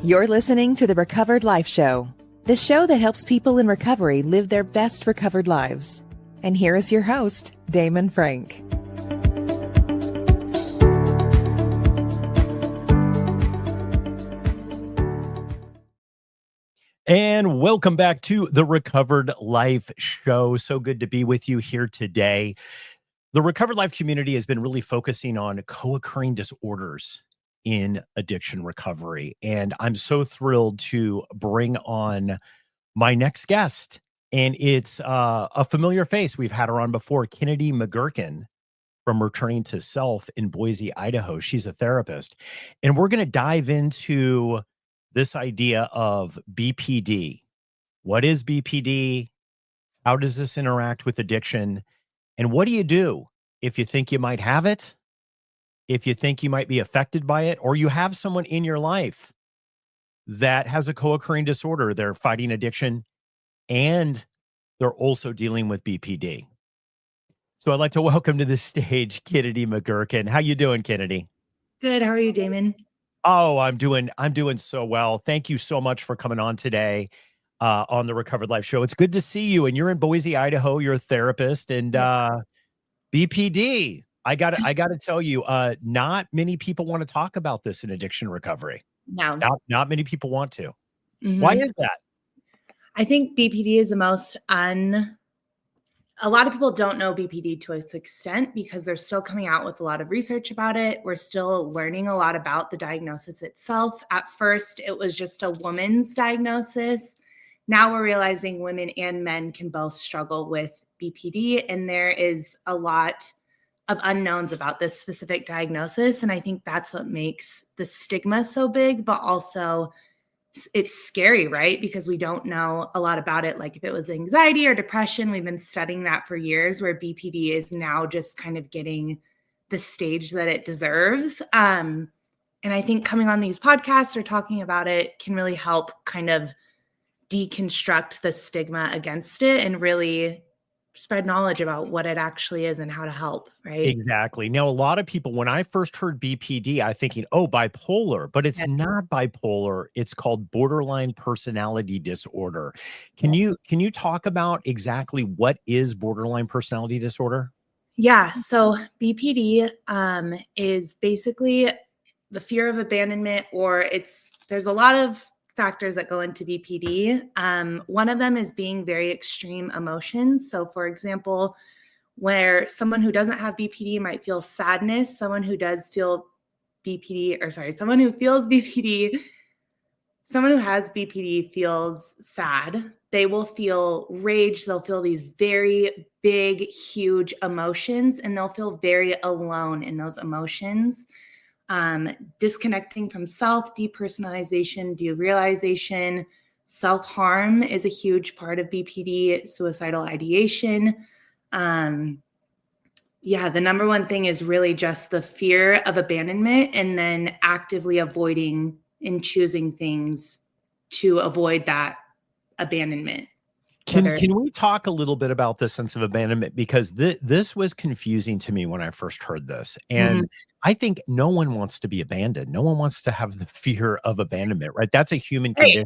You're listening to the Recovered Life Show, the show that helps people in recovery live their best recovered lives. And here is your host, Damon Frank. And welcome back to the Recovered Life Show. So good to be with you here today. The Recovered Life community has been really focusing on co-occurring disorders in addiction recovery. And I'm so thrilled to bring on my next guest. And it's a familiar face. We've had her on before, Kennedy McGurkin from Returning to Self in Boise, Idaho. She's a therapist. And we're going to dive into this idea of BPD. What is BPD? How does this interact with addiction? And what do you do if you think you might have it, if you think you might be affected by it, or you have someone in your life that has a co-occurring disorder? They're fighting addiction and they're also dealing with BPD. So I'd like to welcome to the stage Kennedy McGurkin. How you doing, Kennedy? Good. How are you, Damon? Oh, I'm doing so well. Thank you so much for coming on today on the Recovered Life Show. It's good to see you. And you're in Boise, Idaho. You're a therapist and BPD. I got to tell you, not many people want to talk about this in addiction recovery. No, Not many people want to. Mm-hmm. Why is that? I think BPD is the most a lot of people don't know BPD to its extent because they're still coming out with a lot of research about it. We're still learning a lot about the diagnosis itself. At first, it was just a woman's diagnosis. Now we're realizing women and men can both struggle with BPD, and there is a lot of unknowns about this specific diagnosis. And I think that's what makes the stigma so big, but also it's scary, right? Because we don't know a lot about it. Like if it was anxiety or depression, we've been studying that for years, where BPD is now just kind of getting the stage that it deserves. And I think coming on these podcasts or talking about it can really help kind of deconstruct the stigma against it and really spread knowledge about what it actually is and how to help, right? Exactly. Now, a lot of people, when I first heard BPD, I thinking, oh, bipolar, but it's not bipolar. It's called borderline personality disorder. Can you talk about exactly what is borderline personality disorder? Yeah. So BPD is basically the fear of abandonment, or there's a lot of factors that go into BPD. One of them is being very extreme emotions. So for example, where someone who doesn't have BPD might feel sadness, someone who feels BPD, someone who has BPD feels sad. They will feel rage. They'll feel these very big, huge emotions, and they'll feel very alone in those emotions. Disconnecting from self, depersonalization, derealization, self-harm is a huge part of BPD, suicidal ideation. The number one thing is really just the fear of abandonment, and then actively avoiding and choosing things to avoid that abandonment. Can we talk a little bit about this sense of abandonment? Because this was confusing to me when I first heard this. And I think no one wants to be abandoned. No one wants to have the fear of abandonment, right? That's a human condition.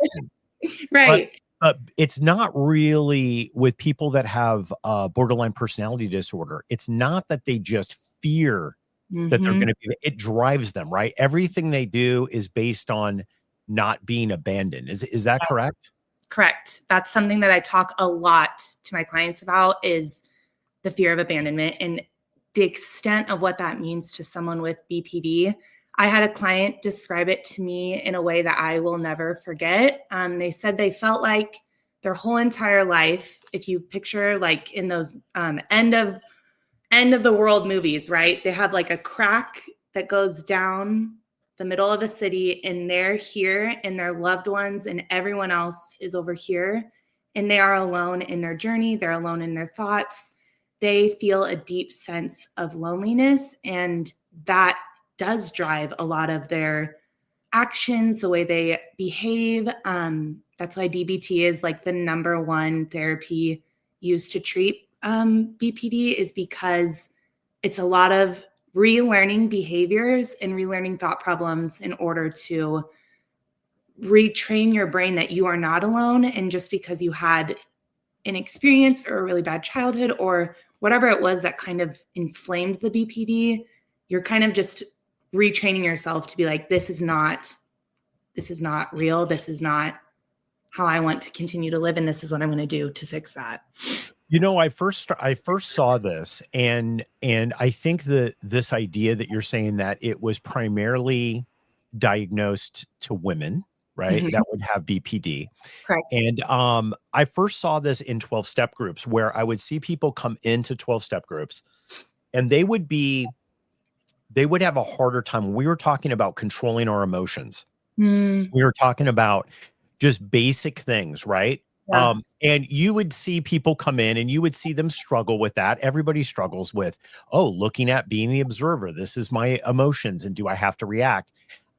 Right. But it's not really with people that have borderline personality disorder. It's not that they just fear that they're going to be, it drives them, right? Everything they do is based on not being abandoned. Is that correct? Correct. That's something that I talk a lot to my clients about, is the fear of abandonment and the extent of what that means to someone with BPD. I had a client describe it to me in a way that I will never forget. They said they felt like their whole entire life, if you picture like in those end of the world movies, right? They have like a crack that goes down the middle of a city, and they're here, and their loved ones and everyone else is over here, and they are alone in their journey. They're alone in their thoughts. They feel a deep sense of loneliness, and that does drive a lot of their actions, the way they behave. That's why DBT is like the number one therapy used to treat BPD, is because it's a lot of relearning behaviors and relearning thought problems in order to retrain your brain that you are not alone. And just because you had an experience or a really bad childhood or whatever it was that kind of inflamed the BPD, you're kind of just retraining yourself to be like, this is not real. This is not how I want to continue to live. And this is what I'm going to do to fix that. I first saw this, and I think that this idea that you're saying that it was primarily diagnosed to women, right? Mm-hmm. That would have BPD. Correct. And I first saw this in 12-step groups, where I would see people come into 12-step groups, and they would have a harder time. We were talking about controlling our emotions. We were talking about just basic things, right? Yeah. And you would see people come in and you would see them struggle with that. Everybody struggles with, looking at being the observer. This is my emotions. And do I have to react?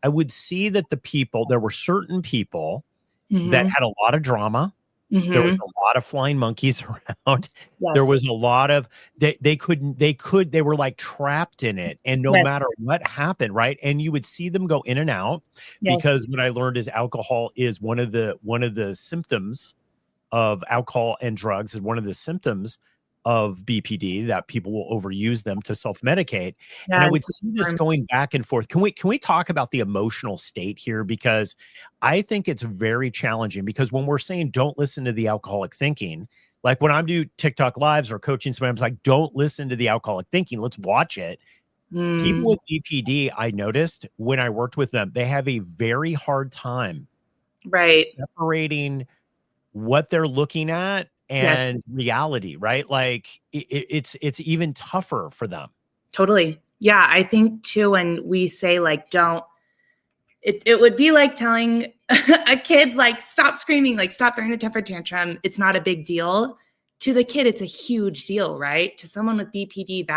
I would see that there were certain people that had a lot of drama. There was a lot of flying monkeys around. Yes. There was a lot of, they were like trapped in it. And no matter what happened, right? And you would see them go in and out, because what I learned is alcohol is one of the symptoms of alcohol and drugs, is one of the symptoms of BPD, that people will overuse them to self-medicate. And I would see this going back and forth. Can we talk about the emotional state here? Because I think it's very challenging, because when we're saying don't listen to the alcoholic thinking, like when I'm doing TikTok lives or coaching somebody, I'm like, don't listen to the alcoholic thinking. Let's watch it. People with BPD, I noticed when I worked with them, they have a very hard time separating what they're looking at and reality, right? Like it's even tougher for them. Totally. Yeah. I think too, when we say like, it would be like telling a kid, like, stop screaming, like stop throwing the temper tantrum. It's not a big deal. To the kid, it's a huge deal, right? To someone with BPD,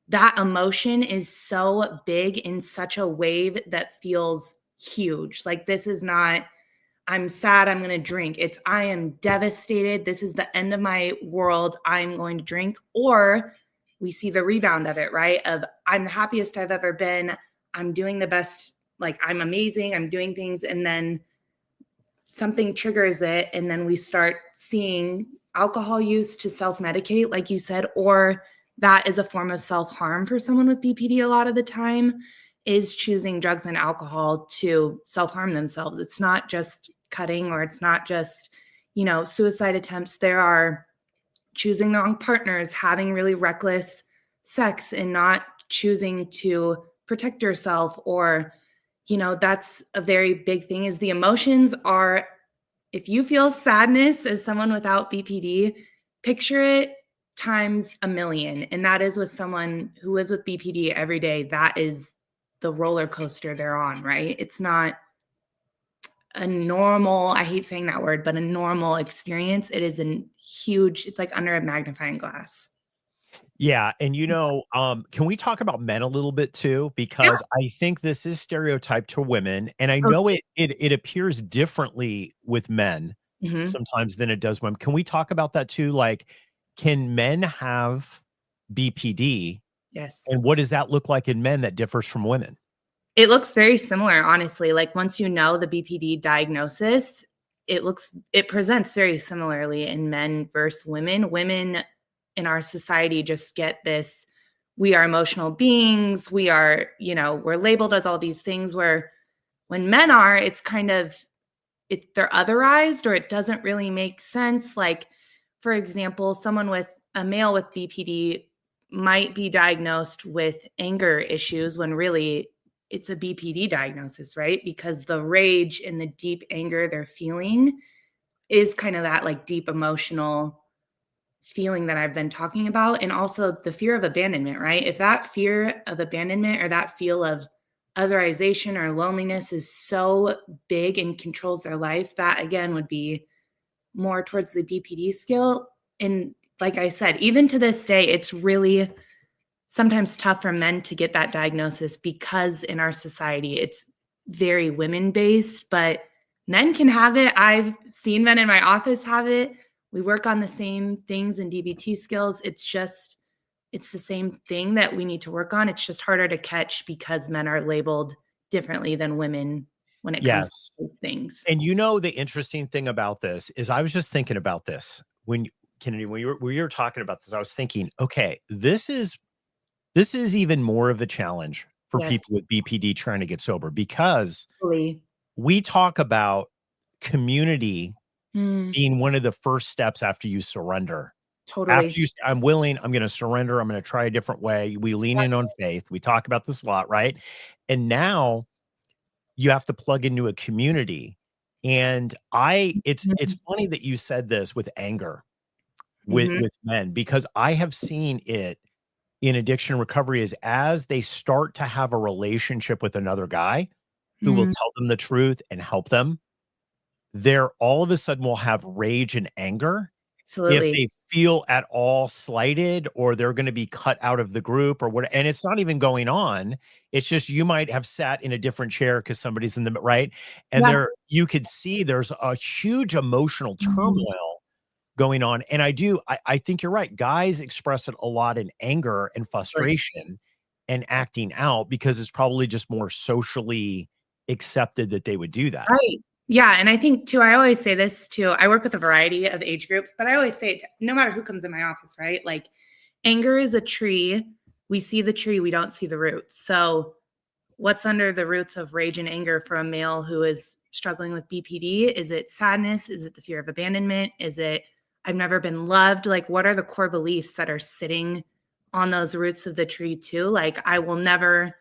that emotion is so big in such a wave that feels huge. Like, this is not, I'm sad, I'm going to drink. It's, I am devastated. This is the end of my world. I'm going to drink. Or we see the rebound of it, right? Of, I'm the happiest I've ever been. I'm doing the best. Like, I'm amazing. I'm doing things. And then something triggers it. And then we start seeing alcohol use to self-medicate, like you said, or that is a form of self-harm for someone with BPD a lot of the time, is choosing drugs and alcohol to self-harm themselves. It's not just cutting, or it's not just, suicide attempts. There are choosing the wrong partners, having really reckless sex, and not choosing to protect yourself. Or, that's a very big thing, is the emotions are, if you feel sadness as someone without BPD, picture it times a million. And that is with someone who lives with BPD every day. That is the roller coaster they're on, right? It's not a normal, I hate saying that word, but a normal experience. It is it's like under a magnifying glass. Yeah. And, can we talk about men a little bit too? Because I think this is stereotyped to women. And I know it appears differently with men sometimes than it does women. Can we talk about that too? Like, can men have BPD? Yes. And what does that look like in men that differs from women? It looks very similar, honestly. Like, once you know the BPD diagnosis, it presents very similarly in men versus women. Women in our society just get this, we are emotional beings. We are, we're labeled as all these things, where when men are, it's kind of, they're otherized, or it doesn't really make sense. Like, for example, a male with BPD might be diagnosed with anger issues when really it's a BPD diagnosis, right? Because the rage and the deep anger they're feeling is kind of that like deep emotional feeling that I've been talking about. And also the fear of abandonment, right? If that fear of abandonment or that feel of otherization or loneliness is so big and controls their life, that again would be more towards the BPD scale. And like I said, even to this day, it's really sometimes tough for men to get that diagnosis, because in our society, it's very women-based, but men can have it. I've seen men in my office have it. We work on the same things in DBT skills. It's the same thing that we need to work on. It's just harder to catch because men are labeled differently than women when it comes Yes. to those things. And the interesting thing about this is I was just thinking about this Kennedy, when you were talking about this, I was thinking, okay, this is even more of a challenge for Yes, people with BPD trying to get sober because totally. we talk about community Mm, being one of the first steps after you surrender. After totally. you say, I'm willing, I'm going to surrender, I'm going to try a different way. We lean in on faith. We talk about this a lot, right? And now you have to plug into a community. And it's funny that you said this with anger Mm-hmm. with men, because I have seen it in addiction recovery is as they start to have a relationship with another guy who will Mm, tell them the truth and help them, they're all of a sudden will have rage and anger if absolutely. they feel at all slighted or they're going to be cut out of the group or what. And it's not even going on. It's just you might have sat in a different chair because somebody's in the right. And Yeah. you could see there's a huge emotional Mhm. turmoil going on. And I think you're right. Guys express it a lot in anger and Totally. frustration and acting out because it's probably just more socially accepted that they would do that. Right. Yeah. And I think too, I always say this too. I work with a variety of age groups, but I always say it, no matter who comes in my office, right? Like anger is a tree. We see the tree, we don't see the roots. So what's under the roots of rage and anger for a male who is struggling with BPD? Is it sadness? Is it the fear of abandonment? Is it I've never been loved? Like, what are the core beliefs that are sitting on those roots of the tree, too? Like, I will never,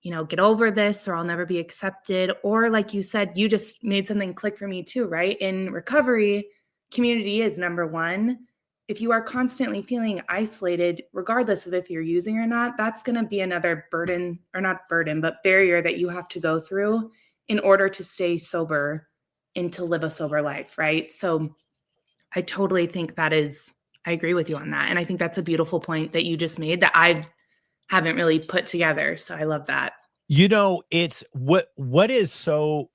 get over this, or I'll never be accepted. Or, like you said, you just made something click for me, too, right? In recovery, community is number one. If you are constantly feeling isolated, regardless of if you're using or not, that's going to be another burden, or not burden, but barrier that you have to go through in order to stay sober and to live a sober life, right? So I totally think I agree with you on that. And I think that's a beautiful point that you just made that I haven't really put together. So I love that. It's what is so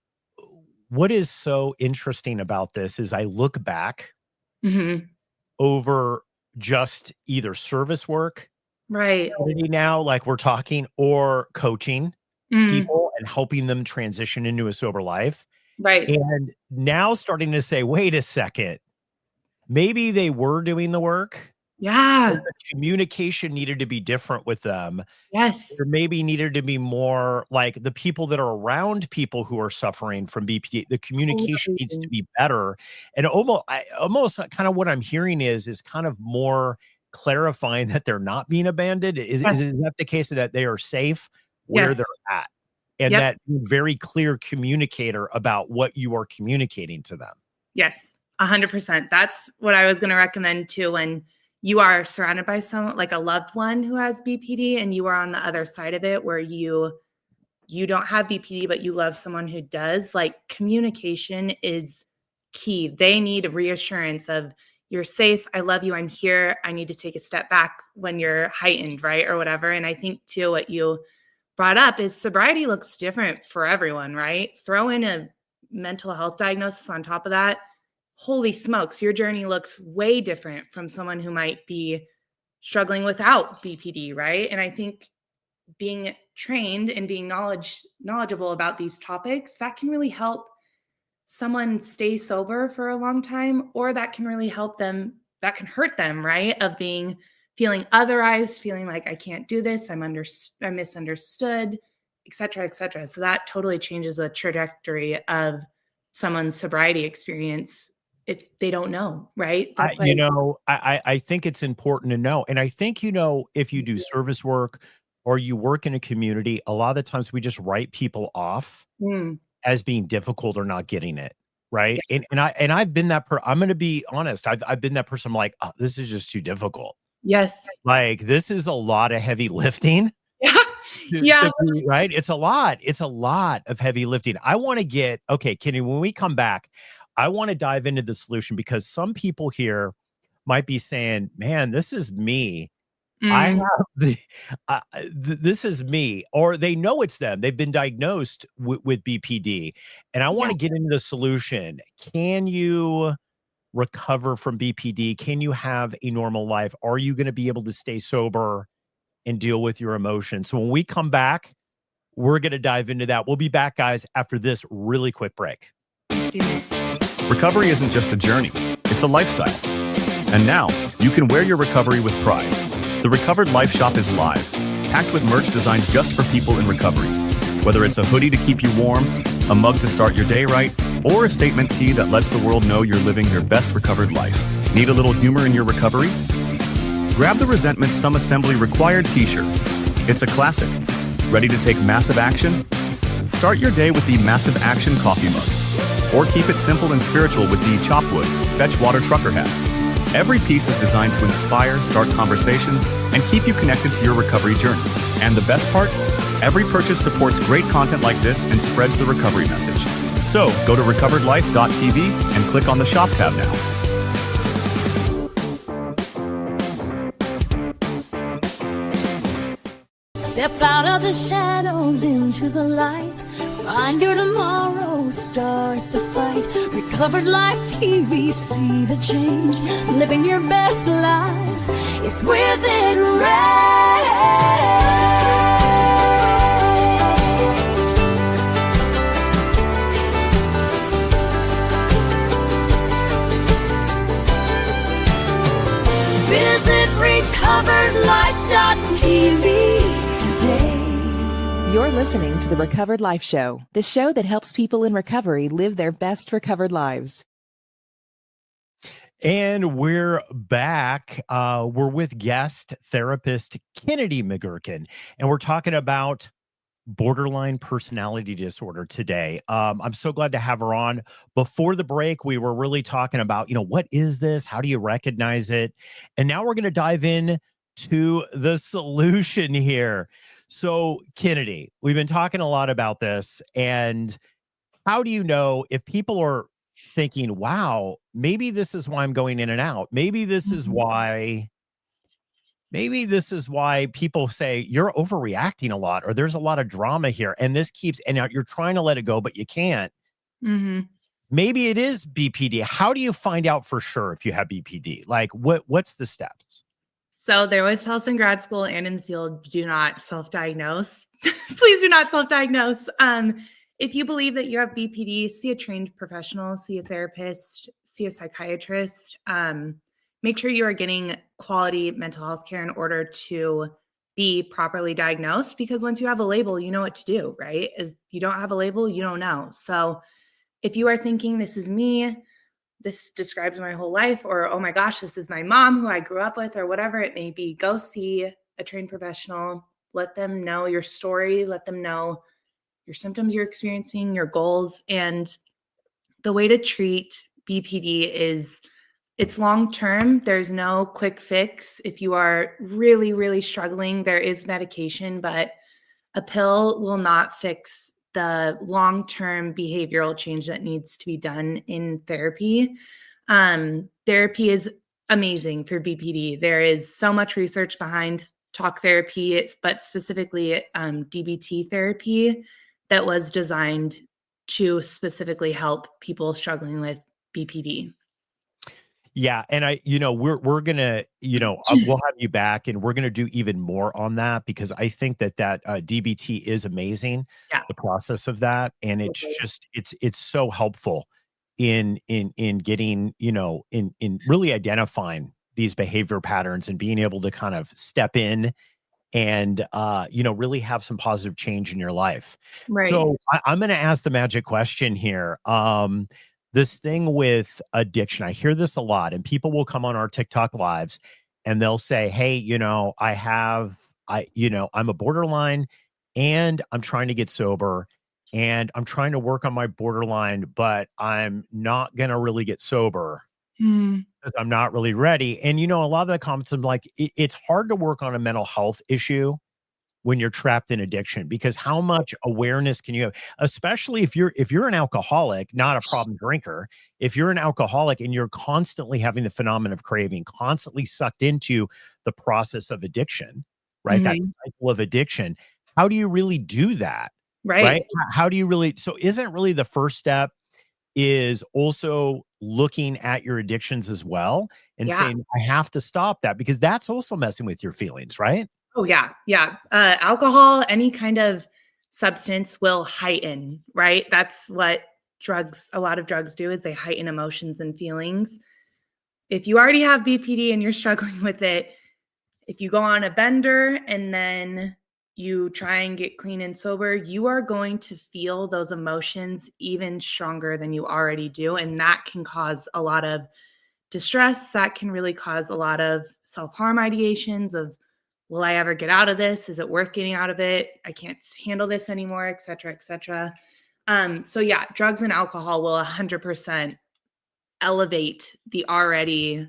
interesting about this is I look back Hmm. over just either service work Right. already now, like we're talking, or coaching Mm, people and helping them transition into a sober life. right. And now starting to say, wait a second, maybe they were doing the work, but Yeah. the communication needed to be different with them. Yes. There maybe needed to be more like the people that are around people who are suffering from BPD, the communication needs to Totally. be better. And almost kind of what I'm hearing is kind of more clarifying that they're not being abandoned. Is Yes. that the case, that they are safe where they're Yes. at? And Yep. that very clear communicator about what you are communicating to them. Yes. 100%. That's what I was going to recommend too. When you are surrounded by someone like a loved one who has BPD and you are on the other side of it where you don't have BPD, but you love someone who does, like communication is key. They need a reassurance of you're safe. I love you. I'm here. I need to take a step back when you're heightened, right? Or whatever. And I think too, what you brought up is sobriety looks different for everyone, right? Throw in a mental health diagnosis on top of that. Holy smokes, your journey looks way different from someone who might be struggling without BPD, right? And I think being trained and being knowledgeable about these topics, that can really help someone stay sober for a long time, or that can really help them, that can hurt them, right? Of feeling otherized, feeling like I can't do this, I'm misunderstood, et cetera, et cetera. So that totally changes the trajectory of someone's sobriety experience if they don't know, right? I, That's like, you know, I think it's important to know. And I think, if you do service work or you work in a community, a lot of the times we just write people off mm, as being difficult or not getting it. Right. yeah, And I've been I'm gonna be honest. I've been that person. I'm like, oh, this is just too difficult. yes, Like, this is a lot of heavy lifting yeah, yeah, to do, right? It's a lot. It's a lot of heavy lifting. I want to okay, Kenny, when we come back, I want to dive into the solution because some people here might be saying, man, this is me. I mm, have this is me, or they know it's them. They've been diagnosed with BPD, and I want yeah. to get into the solution. Can you recover from BPD? Can you have a normal life? Are you going to be able to stay sober and deal with your emotions? So when we come back, We're going to dive into that. We'll be back, guys, after this really quick break. Recovery isn't just a journey, it's a lifestyle. And now, you can wear your recovery with pride. The Recovered Life Shop is live, packed with merch designed just for people in recovery. Whether it's a hoodie to keep you warm, a mug to start your day right, or a statement tee that lets the world know you're living your best recovered life. Need a little humor in your recovery? Grab the Resentment Some Assembly Required t-shirt. It's a classic. Ready to take massive action? Start your day with the Massive Action coffee mug. Or keep it simple and spiritual with the Chopwood Fetch Water Trucker hat. Every piece is designed to inspire, start conversations, and keep you connected to your recovery journey. And the best part? Every purchase supports great content like this and spreads the recovery message. So go to recoveredlife.tv and click on the Shop tab now. Step out of the shadows into the light. Find your tomorrow, start the fight. Recovered Life TV, see the change. Living your best life, it's within reach. Visit recoveredlife.tv today. You're listening to The Recovered Life Show, the show that helps people in recovery live their best recovered lives. And we're back. We're with guest therapist Kennedy McGurkin, and we're talking about borderline personality disorder today. I'm so glad to have her on. Before the break, we were really talking about, what is this? How do you recognize it? And now we're going to dive in to the solution here. So, Kennedy, we've been talking a lot about this. And how do you know if people are thinking, wow, maybe this is why I'm going in and out? Maybe this is why people say you're overreacting a lot, or there's a lot of drama here, and this keeps, and you're trying to let it go, but you can't. Mm-hmm. Maybe it is BPD. How do you find out for sure if you have BPD? Like, what's the steps? So they always tell us in grad school and in the field, do not self-diagnose. Please do not self-diagnose. If you believe that you have BPD, see a trained professional, see a therapist, see a psychiatrist. Make sure you are getting quality mental health care in order to be properly diagnosed, because once you have a label, you know what to do, right? If you don't have a label, you don't know. So if you are thinking, this is me, this describes my whole life, or, oh my gosh, this is my mom who I grew up with, or whatever it may be, go see a trained professional. Let them know your story. Let them know your symptoms you're experiencing, your goals. And the way to treat BPD is it's long-term. There's no quick fix. If you are really, really struggling, there is medication, but a pill will not fix the long-term behavioral change that needs to be done in therapy. Therapy is amazing for BPD. There is so much research behind talk therapy, but specifically DBT therapy that was designed to specifically help people struggling with BPD. Yeah. And we're going to, we'll have you back, and we're going to do even more on that, because I think that DBT is amazing. Yeah. The process of that. And it's just, it's so helpful in getting, in really identifying these behavior patterns and being able to kind of step in and, really have some positive change in your life. Right. So I'm going to ask the magic question here. This thing with addiction, I hear this a lot, and people will come on our TikTok lives and they'll say, hey, I'm a borderline and I'm trying to get sober and I'm trying to work on my borderline, but I'm not going to really get sober because I'm not really ready. And, a lot of the comments are like, it's hard to work on a mental health issue when you're trapped in addiction, because how much awareness can you have, especially if you're an alcoholic, not a problem drinker. If you're an alcoholic and you're constantly having the phenomenon of craving, constantly sucked into the process of addiction, right? That cycle of addiction. How do you really do that? Right? How do you really, so isn't really the first step is also looking at your addictions as well and saying, I have to stop that, because that's also messing with your feelings, right? Oh, yeah. Yeah. Alcohol, any kind of substance will heighten, right? That's what a lot of drugs do, is they heighten emotions and feelings. If you already have BPD and you're struggling with it, if you go on a bender and then you try and get clean and sober, you are going to feel those emotions even stronger than you already do. And that can cause a lot of distress. That can really cause a lot of self-harm ideations of, will I ever get out of this? Is it worth getting out of it? I can't handle this anymore, et cetera, et cetera. So yeah, drugs and alcohol will 100% elevate the already,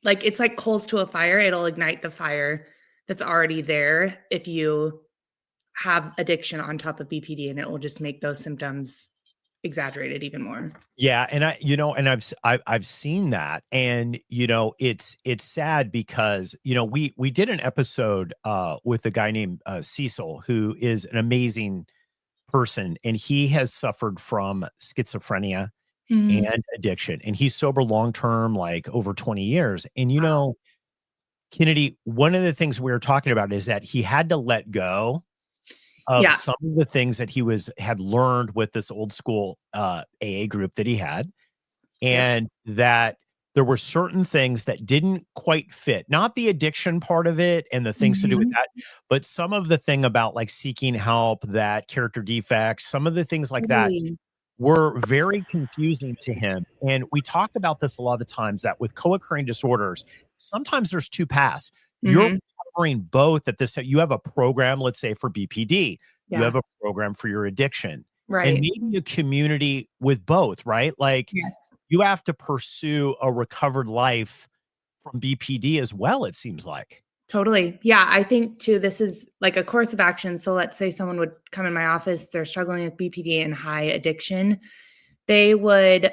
like, it's like coals to a fire. It'll ignite the fire that's already there if you have addiction on top of BPD, and it will just make those symptoms exaggerated even more. Yeah, and I've seen that, and it's sad because we did an episode with a guy named Cecil, who is an amazing person, and he has suffered from schizophrenia and addiction, and he's sober long term, like over 20 years. And Kennedy, one of the things we were talking about is that he had to let go of some of the things that he had learned with this old school AA group that he had, and that there were certain things that didn't quite fit, not the addiction part of it and the things to do with that, but some of the thing about like seeking help, that character defects, some of the things like that were very confusing to him. And we talked about this a lot of the times, that with co-occurring disorders, sometimes there's two paths. You're covering both at this. You have a program, let's say for BPD, you have a program for your addiction, and maybe a community with both, right? Like you have to pursue a recovered life from BPD as well, it seems like. Totally. Yeah. I think too, this is like a course of action. So let's say someone would come in my office, they're struggling with BPD and high addiction. They would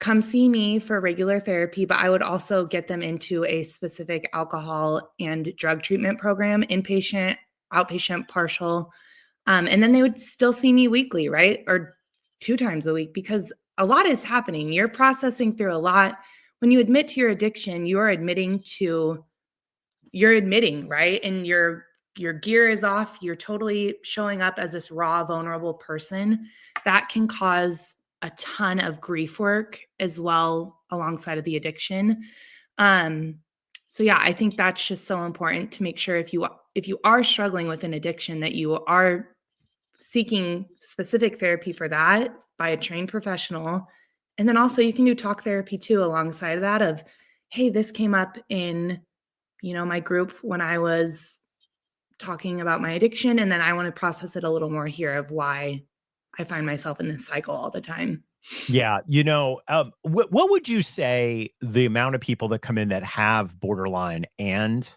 come see me for regular therapy, but I would also get them into a specific alcohol and drug treatment program, inpatient, outpatient, partial. And then they would still see me weekly, right? Or 2 times a week, because a lot is happening. You're processing through a lot. When you admit to your addiction, you're admitting, right? And your gear is off. You're totally showing up as this raw, vulnerable person. That can cause a ton of grief work as well alongside of the addiction. So yeah, I think that's just so important to make sure if you are struggling with an addiction, that you are seeking specific therapy for that by a trained professional. And then also you can do talk therapy too alongside of that, of, hey, this came up in my group when I was talking about my addiction, and then I want to process it a little more here of why I find myself in this cycle all the time. Yeah. What would you say the amount of people that come in that have borderline and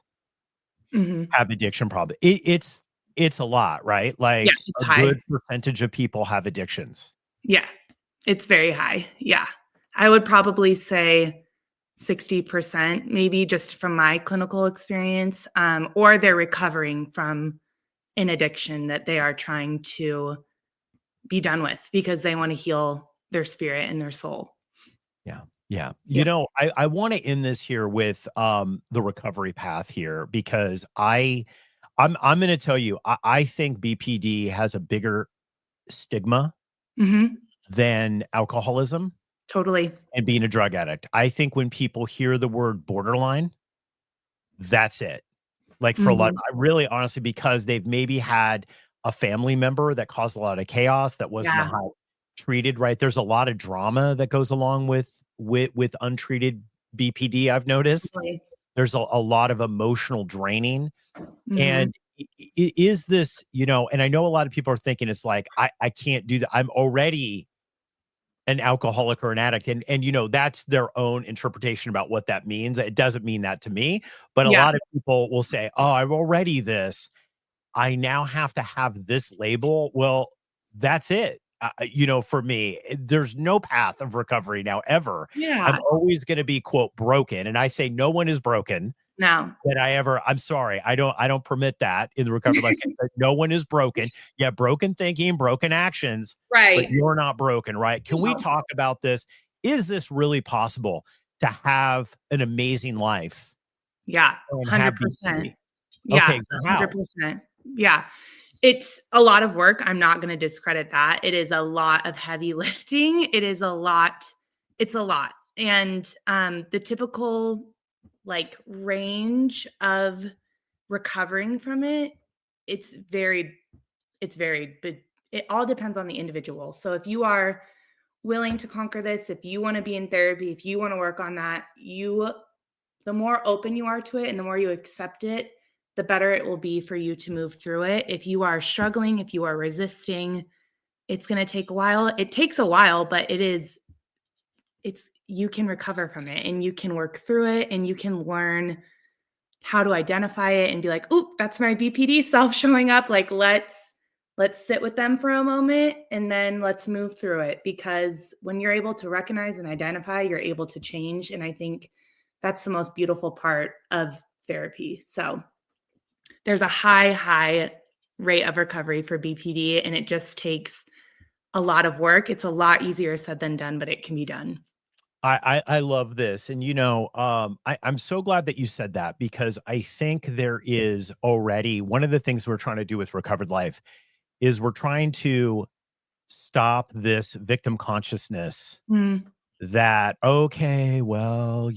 have addiction problem? It's a lot, right? Like it's a high. Good percentage of people have addictions. Yeah, it's very high. Yeah. I would probably say 60%, maybe, just from my clinical experience, or they're recovering from an addiction that they are trying to be done with because they want to heal their spirit and their soul. Yeah. I want to end this here with the recovery path here, because I'm going to tell you, I think BPD has a bigger stigma than alcoholism. Totally. And being a drug addict. I think when people hear the word borderline, that's it. Like for a lot, I really honestly, because they've maybe had a family member that caused a lot of chaos, that wasn't how treated, right? There's a lot of drama that goes along with untreated BPD, I've noticed. Totally. There's a lot of emotional draining. And is this, and I know a lot of people are thinking it's like, I can't do that. I'm already an alcoholic or an addict. And that's their own interpretation about what that means. It doesn't mean that to me, but a lot of people will say, oh, I'm already this. I now have to have this label. Well, that's it. For me, there's no path of recovery now ever. Yeah. I'm always going to be, quote, broken. And I say no one is broken. No. I'm sorry. I don't permit that in the recovery life. No one is broken. Yeah, broken thinking, broken actions. Right. But you're not broken, right? Can we talk about this? Is this really possible to have an amazing life? Yeah, 100%. Yeah, Okay, how? 100%. Yeah. It's a lot of work. I'm not going to discredit that. It is a lot of heavy lifting. It's a lot. And the typical like range of recovering from it, it's varied, but it all depends on the individual. So if you are willing to conquer this, if you want to be in therapy, if you want to work on that, the more open you are to it and the more you accept it, the better it will be for you to move through it. If you are struggling, if you are resisting, it's going to take a while. It takes a while, but you can recover from it and you can work through it and you can learn how to identify it and be like, "Oop, that's my BPD self showing up." Like, let's sit with them for a moment and then let's move through it, because when you're able to recognize and identify, you're able to change. And I think that's the most beautiful part of therapy. So there's a high rate of recovery for BPD, and it just takes a lot of work. It's a lot easier said than done, but it can be done. I love this. And, I'm so glad that you said that, because I think there is already one of the things we're trying to do with Recovered Life is we're trying to stop this victim consciousness that, okay, well,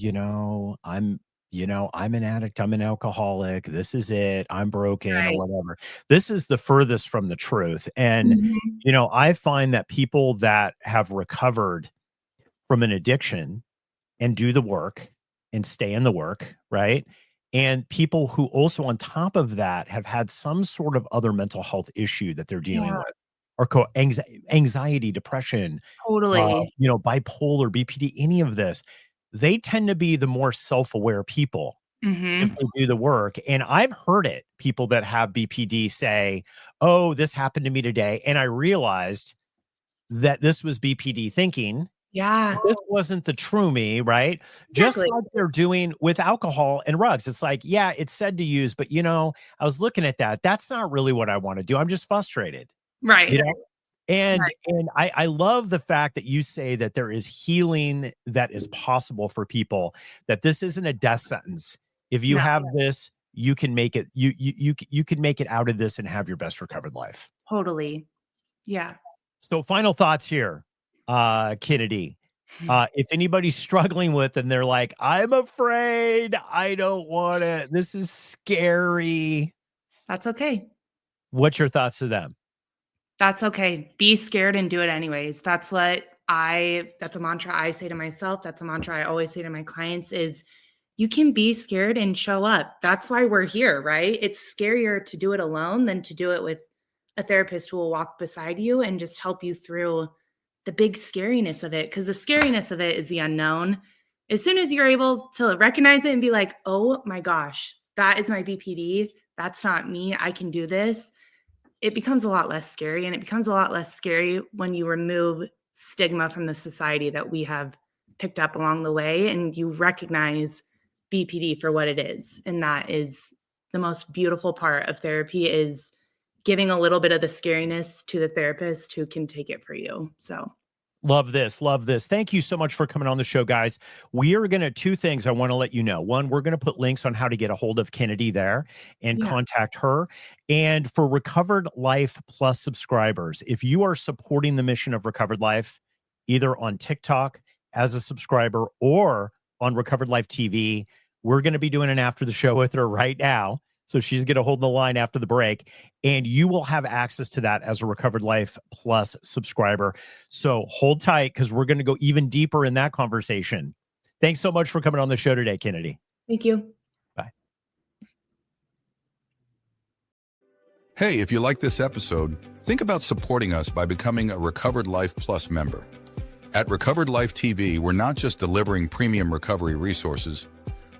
I'm an addict, I'm an alcoholic, this is it, I'm broken, Right. or whatever. This is the furthest from the truth. And, Mhm. I find that people that have recovered from an addiction and do the work and stay in the work, right? And people who also, on top of that, have had some sort of other mental health issue that they're dealing Yeah, with, or anxiety, depression, totally. bipolar, BPD, any of this, they tend to be the more self-aware people if Mhm. they do the work. And I've heard it, people that have BPD say, "Oh, this happened to me today, and I realized that this was BPD thinking. Yeah, This wasn't the true me," right? Just exactly. like they're doing with alcohol and drugs. It's like, yeah, it said to use, but I was looking at that. That's not really what I want to do. I'm just frustrated, you Right. know? And I love the fact that you say that there is healing that is possible for people, that this isn't a death sentence. If you No, have this, you can make it, you can make it out of this and have your best recovered life. totally. Yeah. So final thoughts here, Kennedy. If anybody's struggling with and they're like, "I'm afraid, I don't want it, this is scary," That's okay. what's your thoughts to them? That's okay. Be scared and do it anyways. That's a mantra I say to myself. That's a mantra I always say to my clients is you can be scared and show up. That's why we're here, right? It's scarier to do it alone than to do it with a therapist who will walk beside you and just help you through the big scariness of it. Because the scariness of it is the unknown. As soon as you're able to recognize it and be like, "Oh my gosh, that is my BPD. That's not me. I can do this," it becomes a lot less scary. And it becomes a lot less scary when you remove stigma from the society that we have picked up along the way and you recognize BPD for what it is. And that is the most beautiful part of therapy, is giving a little bit of the scariness to the therapist who can take it for you. So Love this. Love this. Thank you so much for coming on the show, guys. We are going to, two things I want to let you know. One, we're going to put links on how to get a hold of Kennedy there and yeah. contact her. And for Recovered Life Plus subscribers, if you are supporting the mission of Recovered Life, either on TikTok as a subscriber or on Recovered Life TV, we're going to be doing an after the show with her right now. So she's going to hold the line after the break, and you will have access to that as a Recovered Life Plus subscriber. So hold tight, because we're going to go even deeper in that conversation. Thanks so much for coming on the show today, Kennedy. Thank you. Bye. Hey, if you like this episode, think about supporting us by becoming a Recovered Life Plus member. At Recovered Life TV, we're not just delivering premium recovery resources,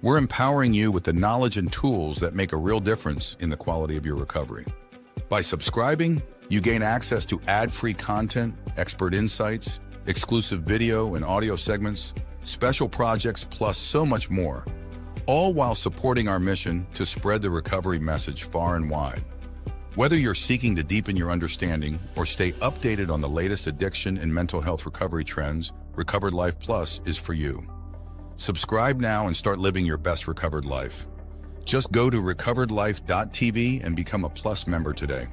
we're empowering you with the knowledge and tools that make a real difference in the quality of your recovery. By subscribing, you gain access to ad-free content, expert insights, exclusive video and audio segments, special projects, plus so much more, all while supporting our mission to spread the recovery message far and wide. Whether you're seeking to deepen your understanding or stay updated on the latest addiction and mental health recovery trends, Recovered Life Plus is for you. Subscribe now and start living your best recovered life. Just go to recoveredlife.tv and become a Plus member today.